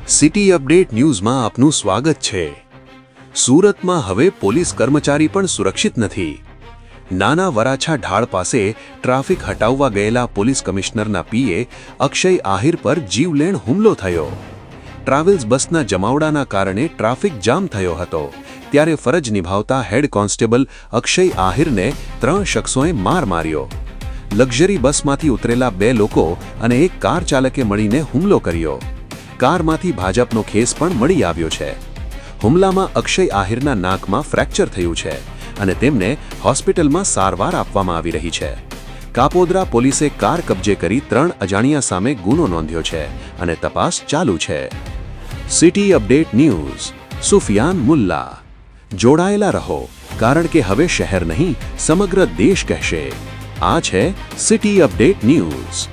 City update ન્યૂઝમાં આપનું સ્વાગત છે। સુરતમાં હવે પોલીસ કર્મચારી પણ સુરક્ષિત નથી। નાના વરાછા ઢાળ પાસે ટ્રાફિક હટાવવા ગયેલા પોલીસ કમિશનરના પીએ અક્ષય આહિર પર જીવલેણ હુમલો થયો। ટ્રાવેલ્સ બસના જમાવડાના કારણે ટ્રાફિક જામ થયો હતો, ત્યારે ફરજ નિભાવતા હેડ કોન્સ્ટેબલ અક્ષય આહિરને 3 શખ્સોએ માર માર્યો। લક્ઝરી બસમાંથી ઉતરેલા 2 લોકો અને એક કાર ચાલકે મળીને હુમલો કર્યો। કારમાંથી ભાજપનો ખેસ પણ મળી આવ્યો છે। હુમલામાં અક્ષય આહિરના નાકમાં ફ્રેક્ચર થયું છે અને તેમને હોસ્પિટલમાં સારવાર આપવામાં આવી રહી છે। કાપોદ્રા પોલીસે કાર કબજે કરી 3 અજાણ્યા સામે ગુનો નોંધ્યો છે અને તપાસ ચાલુ છે। City update news Sufiyan Mulla. જોડાયેલા રહો, કારણ કે હવે શહેર નહીં સમગ્ર દેશ કહેશે। આ છે સિટી અપડેટ ન્યૂઝ।